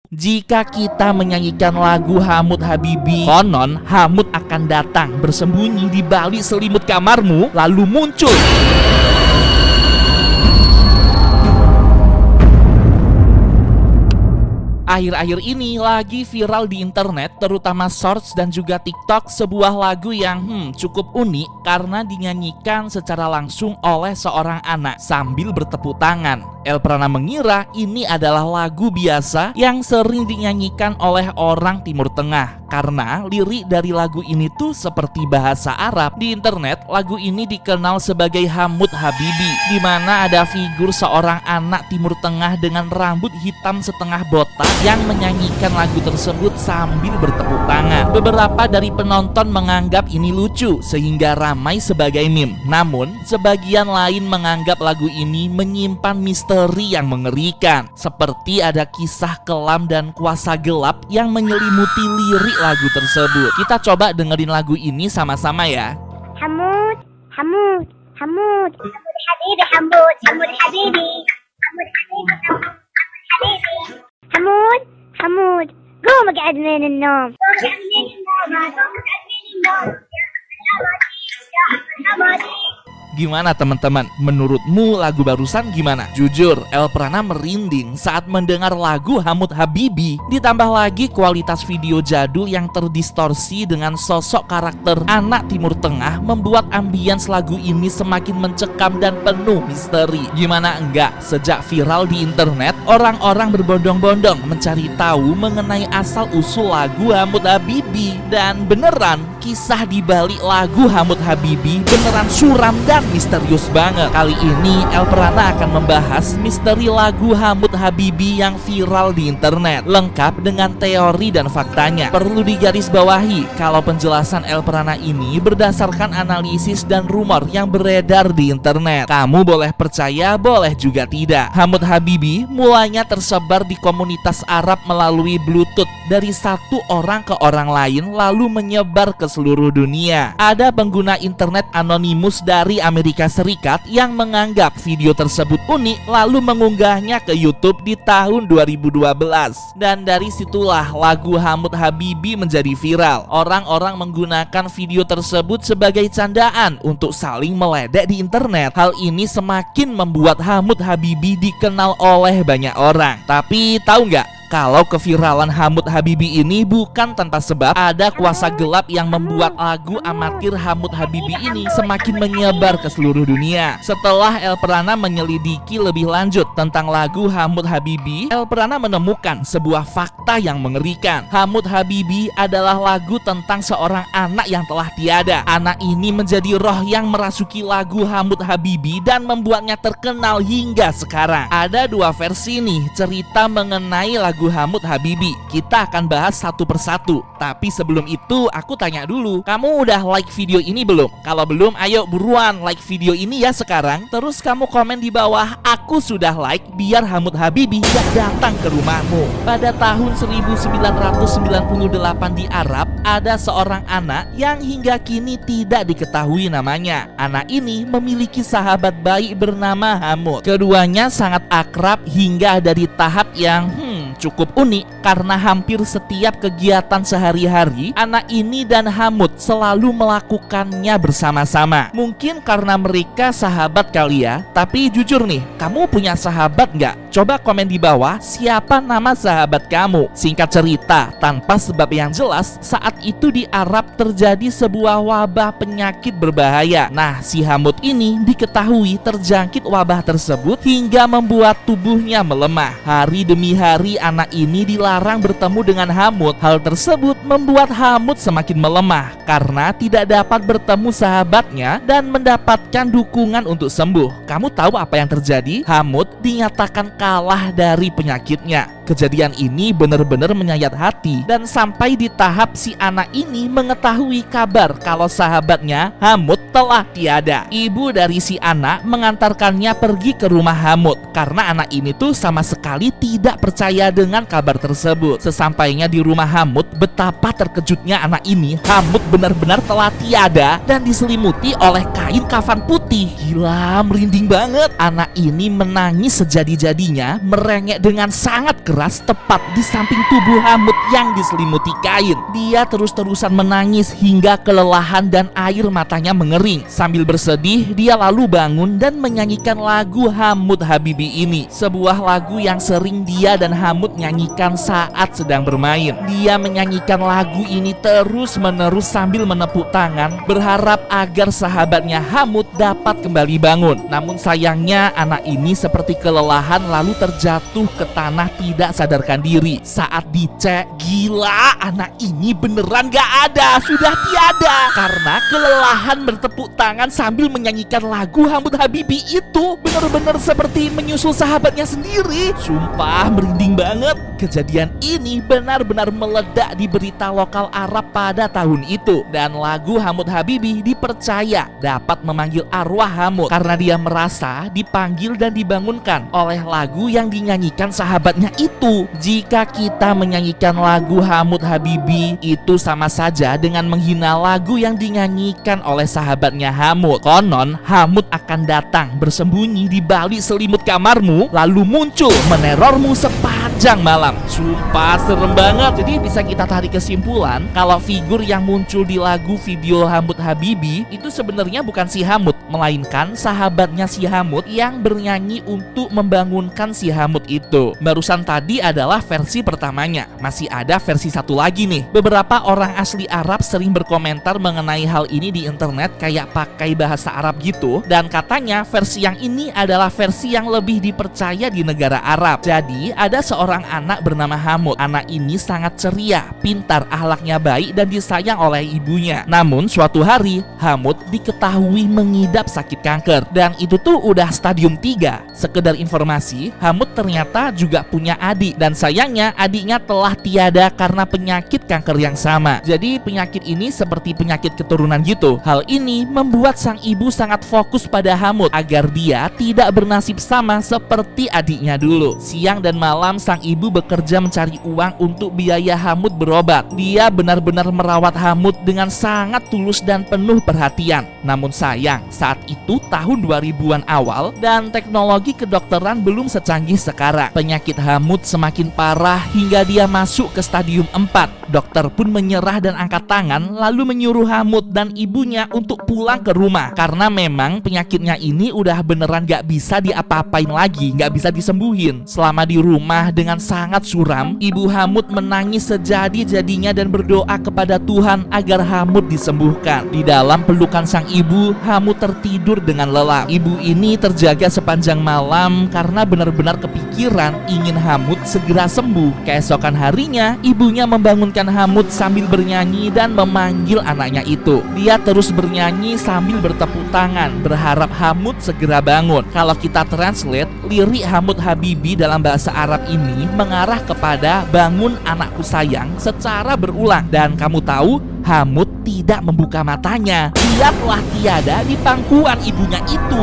Jika kita menyanyikan lagu Hamut Habibi, konon Hamut akan datang bersembunyi di balik selimut kamarmu, lalu muncul. Akhir-akhir ini lagi viral di internet, terutama Shorts dan juga TikTok, sebuah lagu yang cukup unik karena dinyanyikan secara langsung oleh seorang anak sambil bertepuk tangan. Elprana mengira ini adalah lagu biasa yang sering dinyanyikan oleh orang Timur Tengah karena lirik dari lagu ini tuh seperti bahasa Arab. Di internet, lagu ini dikenal sebagai Hamut Habibi, di mana ada figur seorang anak Timur Tengah dengan rambut hitam setengah botak yang menyanyikan lagu tersebut sambil bertepuk tangan. Beberapa dari penonton menganggap ini lucu sehingga ramai sebagai meme. Namun, sebagian lain menganggap lagu ini menyimpan misteri yang mengerikan, seperti ada kisah kelam dan kuasa gelap yang menyelimuti lirik lagu tersebut. Kita coba dengerin lagu ini sama-sama ya. Hamut, Hamut, Hamut, Hamut Habibi, Hamut, Hamut Habibi, Hamut Habibi, Hamut Habibi, Hamut, Hamut, قوم اقعد من النوم. قوم من النوم، قوم من النوم. يا حمادي. Gimana teman-teman? Menurutmu lagu barusan gimana? Jujur, Elprana merinding saat mendengar lagu Hamut Habibi. Ditambah lagi kualitas video jadul yang terdistorsi dengan sosok karakter anak Timur Tengah membuat ambience lagu ini semakin mencekam dan penuh misteri. Gimana enggak? Sejak viral di internet, orang-orang berbondong-bondong mencari tahu mengenai asal-usul lagu Hamut Habibi. Dan beneran, kisah di balik lagu Hamut Habibi beneran suram dan misterius banget. Kali ini Elprana akan membahas misteri lagu Hamut Habibi yang viral di internet, lengkap dengan teori dan faktanya. Perlu digarisbawahi kalau penjelasan Elprana ini berdasarkan analisis dan rumor yang beredar di internet. Kamu boleh percaya, boleh juga tidak. Hamut Habibi mulanya tersebar di komunitas Arab melalui Bluetooth dari satu orang ke orang lain, lalu menyebar ke seluruh dunia. Ada pengguna internet anonimus dari Amerika Serikat yang menganggap video tersebut unik lalu mengunggahnya ke YouTube di tahun 2012. Dan dari situlah lagu Hamut Habibi menjadi viral. Orang-orang menggunakan video tersebut sebagai candaan untuk saling meledek di internet. Hal ini semakin membuat Hamut Habibi dikenal oleh banyak orang. Tapi tahu nggak? Kalau keviralan Hamut Habibi ini bukan tanpa sebab. Ada kuasa gelap yang membuat lagu amatir Hamut Habibi ini semakin menyebar ke seluruh dunia. Setelah Elprana menyelidiki lebih lanjut tentang lagu Hamut Habibi, Elprana menemukan sebuah fakta yang mengerikan. Hamut Habibi adalah lagu tentang seorang anak yang telah tiada. Anak ini menjadi roh yang merasuki lagu Hamut Habibi dan membuatnya terkenal hingga sekarang. Ada dua versi nih cerita mengenai lagu Hamut Habibi. Kita akan bahas satu persatu. Tapi sebelum itu aku tanya dulu, kamu udah like video ini belum? Kalau belum, ayo buruan like video ini ya sekarang. Terus kamu komen di bawah, aku sudah like, biar Hamut Habibi gak datang ke rumahmu. Pada tahun 1998 di Arab, ada seorang anak yang hingga kini tidak diketahui namanya. Anak ini memiliki sahabat baik bernama Hamut. Keduanya sangat akrab hingga ada di tahap yang cukup unik karena hampir setiap kegiatan sehari-hari anak ini dan Hamut selalu melakukannya bersama-sama. Mungkin karena mereka sahabat kali ya. Tapi jujur nih, kamu punya sahabat nggak? Coba komen di bawah siapa nama sahabat kamu. Singkat cerita, tanpa sebab yang jelas, saat itu di Arab terjadi sebuah wabah penyakit berbahaya. Nah, si Hamut ini diketahui terjangkit wabah tersebut hingga membuat tubuhnya melemah. Hari demi hari anak ini dilarang bertemu dengan Hamut. Hal tersebut membuat Hamut semakin melemah karena tidak dapat bertemu sahabatnya dan mendapatkan dukungan untuk sembuh. Kamu tahu apa yang terjadi? Hamut dinyatakan kalah dari penyakitnya. Kejadian ini benar-benar menyayat hati dan sampai di tahap si anak ini mengetahui kabar kalau sahabatnya Hamut telah tiada. Ibu dari si anak mengantarkannya pergi ke rumah Hamut karena anak ini tuh sama sekali tidak percaya dengan kabar tersebut. Sesampainya di rumah Hamut, betapa terkejutnya anak ini. Hamut benar-benar telah tiada dan diselimuti oleh kain kafan putih. Gila, merinding banget. Anak ini menangis sejadi-jadinya, merengek dengan sangat keras tepat di samping tubuh Hamut yang diselimuti kain. Dia terus-terusan menangis hingga kelelahan dan air matanya mengering. Sambil bersedih, dia lalu bangun dan menyanyikan lagu Hamut Habibi ini. Sebuah lagu yang sering dia dan Hamut nyanyikan saat sedang bermain. Dia menyanyikan lagu ini terus-menerus sambil menepuk tangan, berharap agar sahabatnya Hamut dapat kembali bangun. Namun sayangnya anak ini seperti kelelahan lalu terjatuh ke tanah tidak sadarkan diri. Saat dicek, gila, anak ini beneran gak ada, sudah tiada. Karena kelelahan bertepuk tangan sambil menyanyikan lagu Hamut Habibi itu bener-bener seperti menyusul sahabatnya sendiri. Sumpah merinding banget. Kejadian ini benar-benar meledak di berita lokal Arab pada tahun itu. Dan lagu Hamut Habibi dipercaya dapat memanggil arwah Hamut karena dia merasa dipanggil dan dibangunkan oleh lagu yang dinyanyikan sahabatnya itu. Jika kita menyanyikan lagu Hamut Habibi, itu sama saja dengan menghina lagu yang dinyanyikan oleh sahabatnya Hamut. Konon Hamut akan datang bersembunyi di balik selimut kamarmu lalu muncul menerormu sepanjang malam. Sumpah serem banget. Jadi bisa kita tarik kesimpulan kalau figur yang muncul di lagu video Hamut Habibi itu sebenarnya bukan si Hamut, melainkan sahabatnya si Hamut yang bernyanyi untuk membangunkan si Hamut itu. Barusan tadi adalah versi pertamanya. Masih ada versi satu lagi nih. Beberapa orang asli Arab sering berkomentar mengenai hal ini di internet, kayak pakai bahasa Arab gitu. Dan katanya versi yang ini adalah versi yang lebih dipercaya di negara Arab. Jadi ada seorang anak bernama Hamut. Anak ini sangat ceria, pintar, akhlaknya baik dan disayang oleh ibunya. Namun suatu hari Hamut diketahui mengidap sakit kanker, dan itu tuh udah stadium 3. Sekedar informasi, Hamut ternyata juga punya adik, dan sayangnya adiknya telah tiada karena penyakit kanker yang sama. Jadi penyakit ini seperti penyakit keturunan gitu. Hal ini membuat sang ibu sangat fokus pada Hamut agar dia tidak bernasib sama seperti adiknya dulu. Siang dan malam sang ibu bekerja mencari uang untuk biaya Hamut berobat. Dia benar-benar merawat Hamut dengan sangat tulus dan penuh perhatian. Namun sayang, saat itu tahun 2000-an awal dan teknologi kedokteran belum secanggih sekarang. Penyakit Hamut semakin parah hingga dia masuk ke stadium 4. Dokter pun menyerah dan angkat tangan lalu menyuruh Hamut dan ibunya untuk pulang ke rumah karena memang penyakitnya ini udah beneran gak bisa diapa-apain lagi, gak bisa disembuhin. Selama di rumah dengan sangat suram, ibu Hamut menangis sejadi-jadinya dan berdoa kepada Tuhan agar Hamut disembuhkan. Di dalam pelukan sang ibu, Hamut tertidur dengan lelap. Ibu ini terjaga sepanjang malam karena benar-benar kepikiran ingin Hamut segera sembuh. Keesokan harinya, ibunya membangunkan Hamut sambil bernyanyi dan memanggil anaknya itu. Dia terus bernyanyi sambil bertepuk tangan, berharap Hamut segera bangun. Kalau kita translate, lirik Hamut Habibi dalam bahasa Arab ini mengarah kepada bangun anakku sayang secara berulang. Dan kamu tahu, Hamut tidak membuka matanya. Dia telah tiada di pangkuan ibunya itu.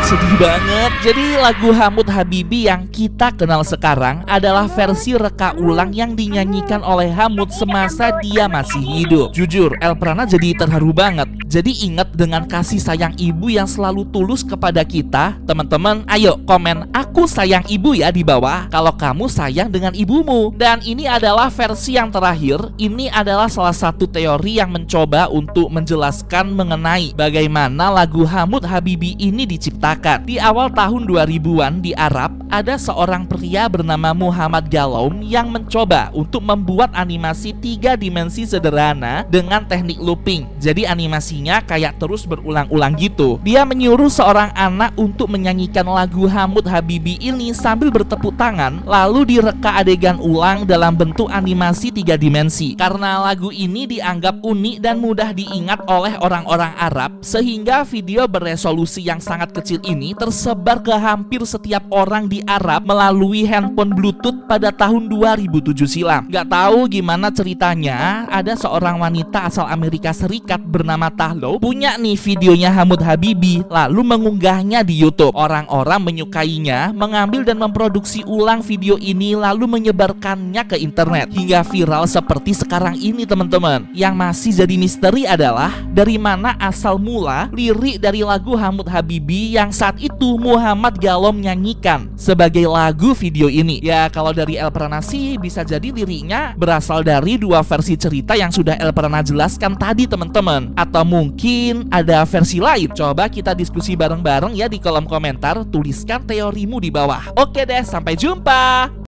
Sedih banget. Jadi lagu Hamut Habibi yang kita kenal sekarang adalah versi reka ulang yang dinyanyikan oleh Hamut semasa dia masih hidup. Jujur, Elprana jadi terharu banget. Jadi ingat dengan kasih sayang ibu yang selalu tulus kepada kita. Teman-teman, ayo komen "aku sayang ibu" ya di bawah kalau kamu sayang dengan ibumu. Dan ini adalah versi yang terakhir. Ini adalah salah satu teori yang mencoba untuk menjelaskan mengenai bagaimana lagu Hamut Habibi ini diciptakan. Di awal tahun 2000-an di Arab, ada seorang pria bernama Muhammad Galoum yang mencoba untuk membuat animasi 3 dimensi sederhana dengan teknik looping. Jadi animasinya kayak terus berulang-ulang gitu. Dia menyuruh seorang anak untuk menyanyikan lagu Hamut Habibi ini sambil bertepuk tangan, lalu direka adegan ulang dalam bentuk animasi 3 dimensi. Karena lagu ini dianggap dianggap unik dan mudah diingat oleh orang-orang Arab, sehingga video beresolusi yang sangat kecil ini tersebar ke hampir setiap orang di Arab melalui handphone Bluetooth pada tahun 2007 silam. Gak tahu gimana ceritanya, ada seorang wanita asal Amerika Serikat bernama Tahlo punya nih videonya Hamud Habibie, lalu mengunggahnya di YouTube. Orang-orang menyukainya, mengambil dan memproduksi ulang video ini lalu menyebarkannya ke internet hingga viral seperti sekarang ini teman-teman. Yang masih jadi misteri adalah dari mana asal mula lirik dari lagu Hamud Habibie yang saat itu Muhammad Galom nyanyikan sebagai lagu video ini. Ya kalau dari El Prana sih bisa jadi liriknya berasal dari dua versi cerita yang sudah El Prana jelaskan tadi teman-teman, atau mungkin ada versi lain. Coba kita diskusi bareng-bareng ya di kolom komentar, tuliskan teorimu di bawah. Oke deh, sampai jumpa.